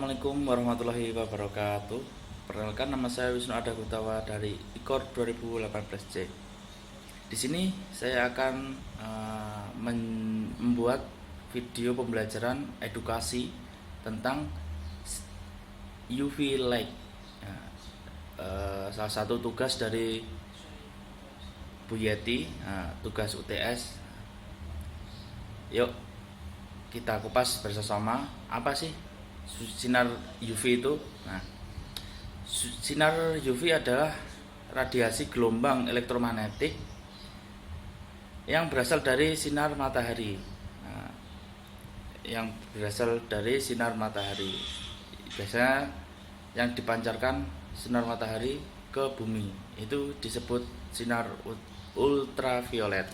Assalamualaikum warahmatullahi wabarakatuh. Perkenalkan, nama saya Wisnu Ada Gutawa dari IKOR 2018C. Di sini saya akan membuat video pembelajaran edukasi tentang UV light. Salah satu tugas dari Bu Yeti, tugas UTS. Yuk kita kupas bersama, apa sih sinar UV itu? Nah, sinar UV adalah radiasi gelombang elektromagnetik yang berasal dari sinar matahari. Nah, yang berasal dari sinar matahari. Biasanya yang dipancarkan sinar matahari ke bumi itu disebut sinar ultraviolet.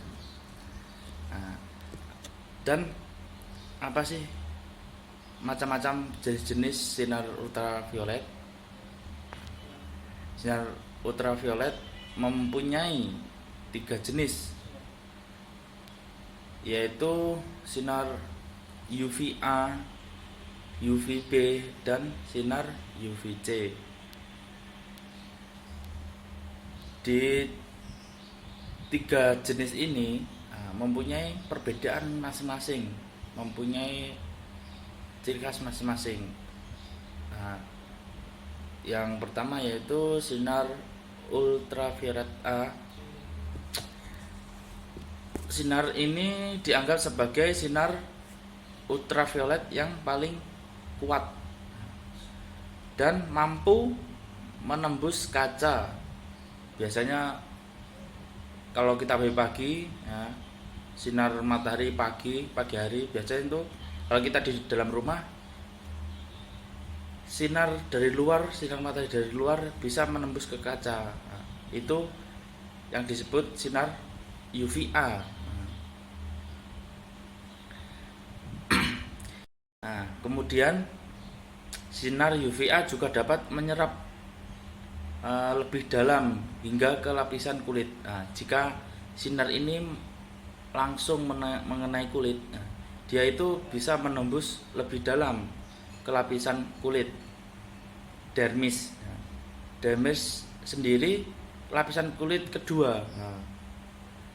Nah, dan apa sih macam-macam jenis-jenis sinar ultraviolet? Sinar ultraviolet mempunyai 3 jenis, yaitu sinar UVA, UVB, dan sinar UVC. Di 3 jenis ini mempunyai perbedaan masing-masing, mempunyai ciri khas masing-masing. Nah, yang pertama yaitu sinar ultraviolet A. Sinar ini dianggap sebagai sinar ultraviolet yang paling kuat dan mampu menembus kaca. Biasanya kalau kita pagi ya, sinar matahari pagi hari, biasanya itu kalau kita di dalam rumah, sinar dari luar, sinar matahari dari luar bisa menembus ke kaca. Nah, itu yang disebut sinar UVA. Nah, kemudian sinar UVA juga dapat menyerap lebih dalam hingga ke lapisan kulit. Nah, jika sinar ini langsung mengenai kulit, dia itu bisa menembus lebih dalam ke lapisan kulit, dermis. Dermis sendiri lapisan kulit kedua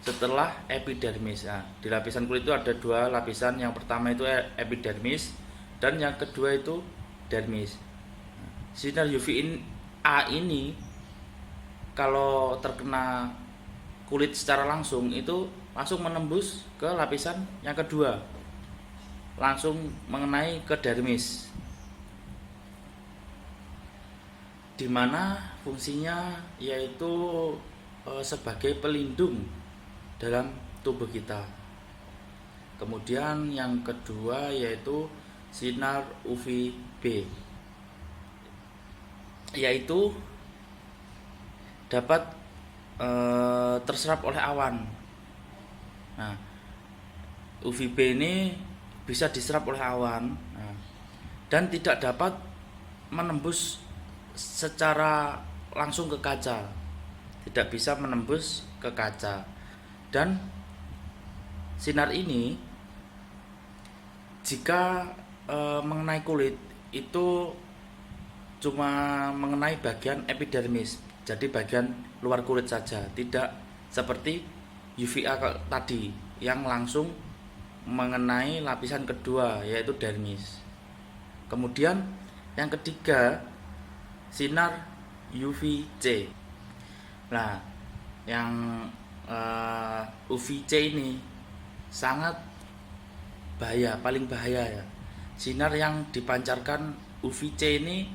setelah epidermis. Di lapisan kulit itu ada 2 lapisan. Yang pertama itu epidermis dan yang kedua itu dermis. Sinar UVA ini kalau terkena kulit secara langsung itu langsung menembus ke lapisan yang kedua, langsung mengenai ke dermis, dimana fungsinya yaitu sebagai pelindung dalam tubuh kita. Kemudian yang kedua yaitu sinar UVB, yaitu dapat terserap oleh awan. Nah, UVB ini bisa diserap oleh awan, dan tidak dapat menembus secara langsung ke kaca, tidak bisa menembus ke kaca. Dan sinar ini jika mengenai kulit itu cuma mengenai bagian epidermis, jadi bagian luar kulit saja, tidak seperti UVA tadi yang langsung mengenai lapisan kedua yaitu dermis. Kemudian yang ketiga sinar UVC. Nah, yang UVC ini sangat bahaya, paling bahaya ya. Sinar yang dipancarkan UVC ini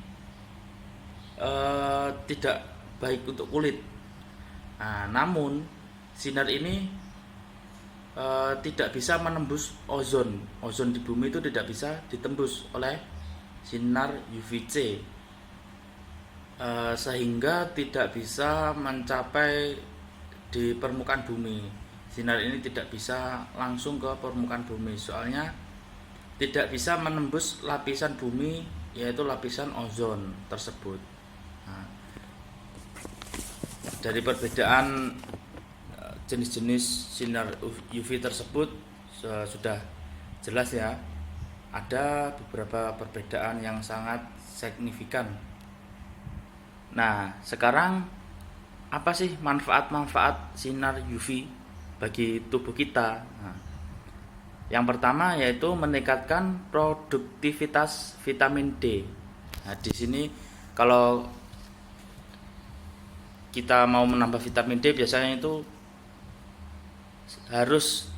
tidak baik untuk kulit. Nah, namun sinar ini tidak bisa menembus ozon. Ozon di bumi itu tidak bisa ditembus oleh sinar UVC, sehingga tidak bisa mencapai di permukaan bumi. Sinar ini tidak bisa langsung ke permukaan bumi, soalnya tidak bisa menembus lapisan bumi, yaitu lapisan ozon tersebut. Nah, dari perbedaan jenis-jenis sinar UV tersebut sudah jelas ya. ada beberapa perbedaan yang sangat signifikan. Nah, sekarang apa sih manfaat-manfaat sinar UV bagi tubuh kita? Nah, yang pertama yaitu meningkatkan produktivitas vitamin D. Nah, di sini kalau kita mau menambah vitamin D biasanya itu harus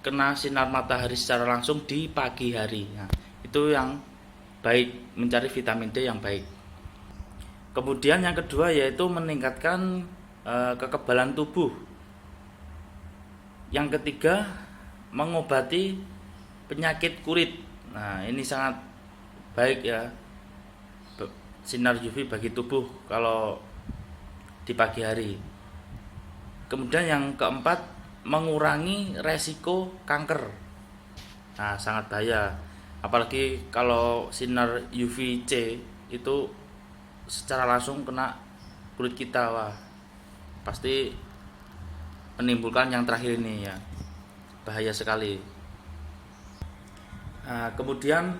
kena sinar matahari secara langsung di pagi hari. Nah, itu yang baik, mencari vitamin D yang baik. Kemudian yang kedua yaitu meningkatkan kekebalan tubuh. Yang ketiga, mengobati penyakit kulit. Nah, ini sangat baik ya, sinar UV bagi tubuh kalau di pagi hari. Kemudian yang keempat, mengurangi resiko kanker. Nah, sangat bahaya. Apalagi kalau sinar UVC itu secara langsung kena kulit kita, wah pasti menimbulkan yang terakhir ini ya, bahaya sekali. Nah, kemudian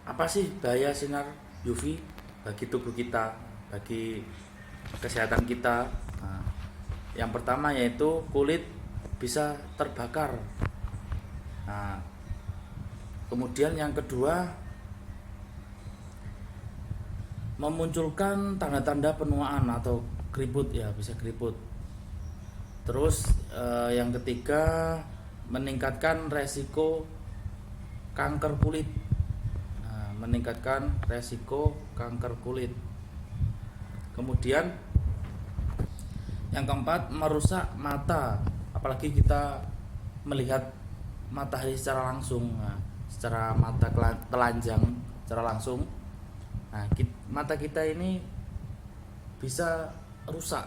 apa sih bahaya sinar UV bagi tubuh kita, bagi kesehatan kita? Nah, yang pertama yaitu kulit bisa terbakar. Nah, kemudian yang kedua, memunculkan tanda-tanda penuaan atau keriput ya, bisa keriput. Terus yang ketiga, meningkatkan resiko kanker kulit. Nah, meningkatkan resiko kanker kulit. Kemudian yang keempat, merusak mata, apalagi kita melihat matahari secara langsung. Nah, secara mata telanjang secara langsung, nah mata kita ini bisa rusak.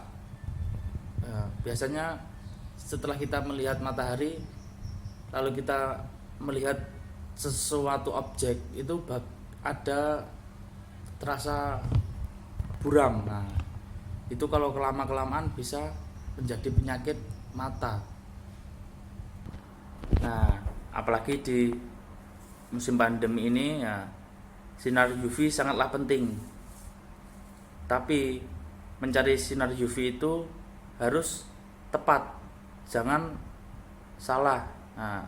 Nah, biasanya setelah kita melihat matahari lalu kita melihat sesuatu objek itu ada terasa buram. Nah, itu kalau kelamaan bisa menjadi penyakit mata. Nah, apalagi di musim pandemi ini ya, sinar UV sangatlah penting. Tapi mencari sinar UV itu harus tepat, jangan salah. Nah,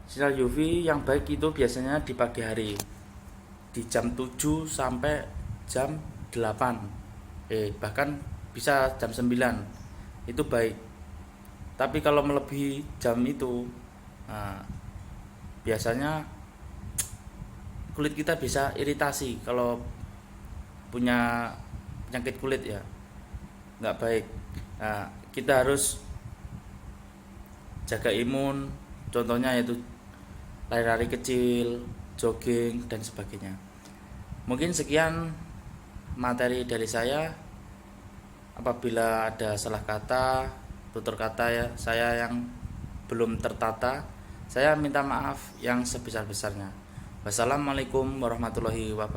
sinar UV yang baik itu biasanya di pagi hari, di jam 7 sampai jam 8, bahkan bisa jam 9, itu baik. Tapi kalau melebihi jam itu, nah, biasanya kulit kita bisa iritasi. Kalau punya penyakit kulit ya, nggak baik. Nah, kita harus jaga imun, contohnya yaitu lari-lari kecil, jogging dan sebagainya. Mungkin sekian materi dari saya. Apabila ada salah kata, tutur kata ya saya yang belum tertata, saya minta maaf yang sebesar-besarnya. Wassalamualaikum warahmatullahi wabarakatuh.